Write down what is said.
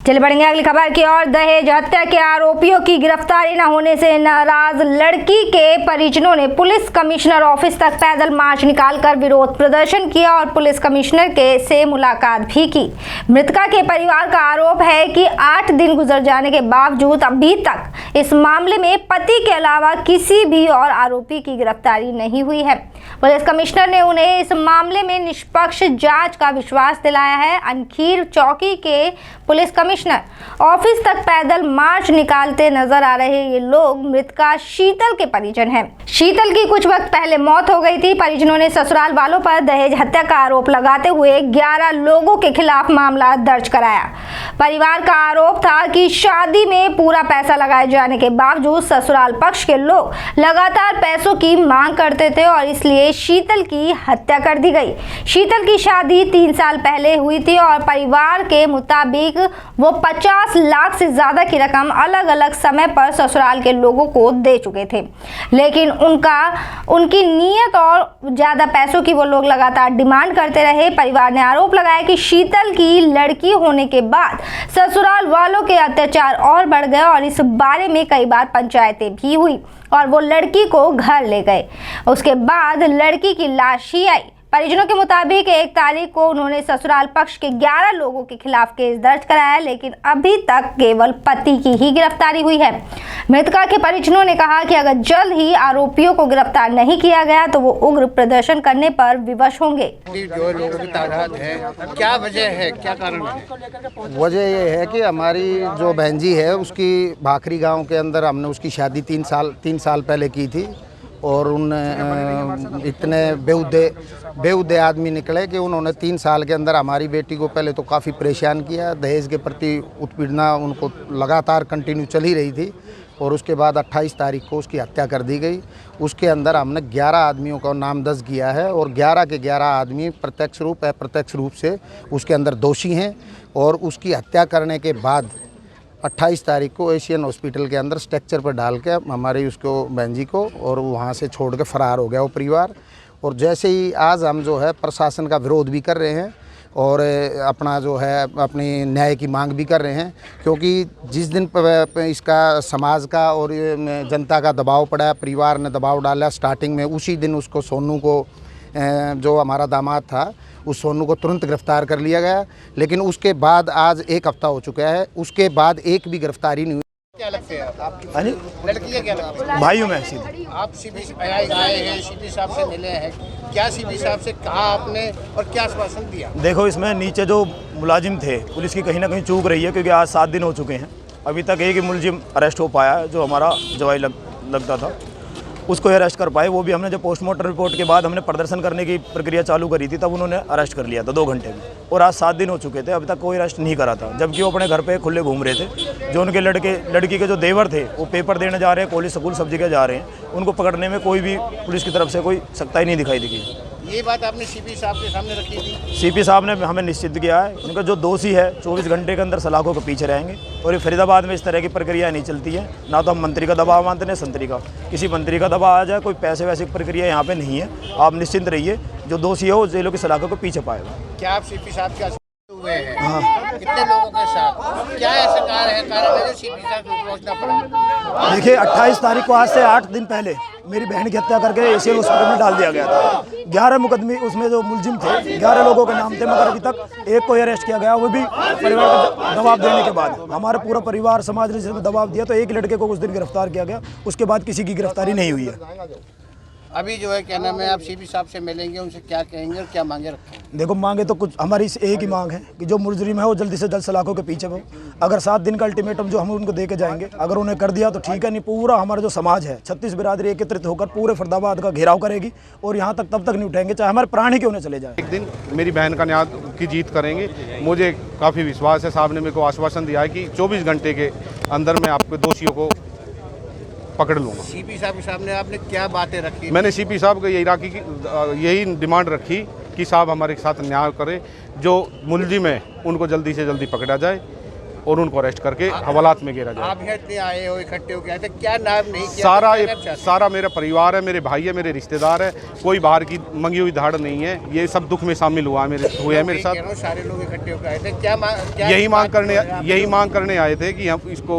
चलिए बढ़ेंगे अगली खबर की ओर। दहेज हत्या के आरोपियों की गिरफ्तारी न होने से नाराज लड़की के परिजनों ने पुलिस कमिश्नर ऑफिस तक पैदल मार्च निकालकर विरोध प्रदर्शन किया और पुलिस कमिश्नर के से मुलाकात भी की। मृतका के परिवार का आरोप है कि 8 दिन गुजर जाने के बावजूद अभी तक इस मामले में पति के अलावा किसी भी और आरोपी की गिरफ्तारी नहीं हुई है। पुलिस कमिश्नर ने उन्हें इस मामले में निष्पक्ष जांच का विश्वास दिलाया है। अनखीर चौकी के पुलिस कमिश्नर ऑफिस तक पैदल मार्च निकालते नजर आ रहे ये लोग मृतका शीतल के परिजन हैं। शीतल की कुछ वक्त पहले मौत हो गई थी। परिजनों ने ससुराल वालों पर दहेज हत्या का आरोप लगाते हुए 11 लोगों के खिलाफ मामला दर्ज कराया। परिवार का आरोप था कि शादी में पूरा पैसा लगाए जाने के बावजूद ससुराल पक्ष के लोग लगातार पैसों की मांग करते थे और इसलिए शीतल की हत्या कर दी गई। शीतल की शादी 3 साल पहले हुई थी और परिवार के मुताबिक वो 50 लाख से ज्यादा की रकम अलग अलग समय पर ससुराल के लोगों को दे चुके थे, लेकिन उनकी नीयत और ज्यादा पैसों की वो लोग लगातार डिमांड करते रहे। परिवार ने आरोप लगाया कि शीतल की लड़की होने के बाद ससुराल वालों के अत्याचार और बढ़ गए और इस बारे में कई बार पंचायतें भी हुई और वो लड़की को घर ले गए। उसके बाद लड़की की लाश ही आई। परिजनों के मुताबिक 1 तारीख को उन्होंने ससुराल पक्ष के 11 लोगों के खिलाफ केस दर्ज कराया, लेकिन अभी तक केवल पति की ही गिरफ्तारी हुई है। मृतका के परिजनों ने कहा कि अगर जल्द ही आरोपियों को गिरफ्तार नहीं किया गया तो वो उग्र प्रदर्शन करने पर विवश होंगे। जो लोगों की तादाद है, क्या वजह है, क्या कारण है? वजह ये है कि हमारी जो बहन जी है उसकी भाखरी गांव के अंदर हमने उसकी शादी 3 साल पहले की थी और उन इतने बेहुदे आदमी निकले कि उन्होंने 3 साल के अंदर हमारी बेटी को पहले तो काफ़ी परेशान किया। दहेज के प्रति उत्पीड़ना उनको लगातार कंटिन्यू चल ही रही थी और उसके बाद 28 तारीख को उसकी हत्या कर दी गई। उसके अंदर हमने 11 आदमियों का नाम दर्ज किया है और 11 के 11 आदमी प्रत्यक्ष रूप अप्रत्यक्ष रूप से उसके अंदर दोषी हैं और उसकी हत्या करने के बाद 28 तारीख को एशियन हॉस्पिटल के अंदर स्ट्रक्चर पर डाल के हमारी उसको बहन जी को और वहाँ से छोड़ के फरार हो गया वो परिवार। और जैसे ही आज हम जो है प्रशासन का विरोध भी कर रहे हैं और अपना जो है अपनी न्याय की मांग भी कर रहे हैं, क्योंकि जिस दिन इसका समाज का और जनता का दबाव पड़ा, परिवार ने दबाव डाला स्टार्टिंग में, उसी दिन उसको सोनू को जो हमारा दामाद था उस सोनू को तुरंत गिरफ्तार कर लिया गया। लेकिन उसके बाद आज 1 हफ्ता हो चुका है, उसके बाद एक भी गिरफ्तारी नहीं हुई। क्या लगते हैं आपकी लड़की का क्या लगता है? भाई हूँ मैं सीधे। आप सीपी आए हैं, सीपी साहब से मिले हैं, क्या सीपी साहब से कहा आपने और क्या आश्वासन दिया? देखो, इसमें नीचे जो मुलाजिम थे पुलिस की कहीं ना कहीं चूक रही है, क्योंकि आज 7 दिन हो चुके हैं, अभी तक एक ही मुलजिम अरेस्ट हो पाया है जो हमारा जवाई लगता था, उसको अरेस्ट कर पाए। वो भी हमने जब पोस्टमार्टम रिपोर्ट के बाद हमने प्रदर्शन करने की प्रक्रिया चालू करी थी तब उन्होंने अरेस्ट कर लिया था 2 घंटे में, और आज 7 दिन हो चुके थे, अभी तक कोई अरेस्ट नहीं करा था, जबकि वो अपने घर पे खुले घूम रहे थे। जो उनके लड़की के जो देवर थे वो पेपर देने जा रहे हैं, कॉलेज स्कूल सब जगह जा रहे हैं, उनको पकड़ने में कोई भी पुलिस की तरफ से कोई सख्ताई नहीं दिखाई दी। ये बात आपने सीपी साहब के सामने रखी थी? सीपी साहब ने हमें निश्चित किया है, उनका जो दोषी है 24 घंटे के अंदर सलाखों के पीछे रहेंगे और ये फरीदाबाद में इस तरह की प्रक्रिया नहीं चलती है। ना तो हम मंत्री का दबाव मानते हैं, संतरी का, किसी मंत्री का दबाव आ जाए, कोई पैसे वैसे की प्रक्रिया यहाँ पे नहीं है। आप निश्चिंत रहिए, जो दोषी है वो जेलों की सलाखों के पीछे पाएगा। क्या आप सीपी साहब के हुए हैं? हाँ। कितने लोगों के साथ, क्या ऐसा कारण है जो सीपी साहब को पहुंचना पड़ा? देखिए, 28 तारीख को आज से 8 दिन पहले मेरी बहन की हत्या करके एशियन हॉस्पिटल में डाल दिया गया था। 11 मुकदमे उसमें जो मुलजिम थे 11 लोगों के नाम थे, मगर अभी तक एक को अरेस्ट किया गया, वो भी परिवार का दबाव देने के बाद। हमारा पूरा परिवार समाज ने जिसमें दबाव दिया तो एक लड़के को उस दिन गिरफ्तार किया गया, उसके बाद किसी की गिरफ्तारी नहीं हुई है। अभी जो है क्या नाम है, आप सीपी साहब से मिलेंगे, उनसे क्या कहेंगे और क्या मांगे रखेंगे? देखो, मांगे तो कुछ हमारी एक ही मांग है कि जो मुजरिम है वो जल्दी से जल्द सलाखों के पीछे हो। अगर 7 दिन का अल्टीमेटम जो हम उनको दे के जाएंगे, अगर उन्हें कर दिया तो ठीक है, नहीं पूरा हमारा जो समाज है 36 बिरादरी एकत्रित होकर पूरे फरीदाबाद का घेराव करेगी और यहाँ तक तब तक नहीं उठाएंगे चाहे हमारे प्राण ही क्यों न चले जाए। एक दिन मेरी बहन का न्याय की जीत करेंगे, मुझे काफ़ी विश्वास है। साहब ने मेरे को आश्वासन दिया है कि 24 घंटे के अंदर मैं आपके दोषियों को पकड़ लूँगा। सीपी साहब के सामने आपने क्या बातें रखी? मैंने सीपी साहब को यही डिमांड रखी कि साहब हमारे साथ न्याय करें, जो मुलजिम है उनको जल्दी से जल्दी पकड़ा जाए और उनको अरेस्ट करके हवालात में गिरा जाए। आप यहाँ इतने आए हो, इकट्ठे हो गए थे, क्या नाम नहीं किया? सारा मेरा परिवार है, मेरे भाई है, मेरे रिश्तेदार है, कोई बाहर की मंगी हुई धाड़ नहीं है। ये सब दुख में शामिल हुए हैं मेरे साथ। सारे लोग इकट्ठे होकर आए थे, क्या यही मांग करने आए थे कि हम इसको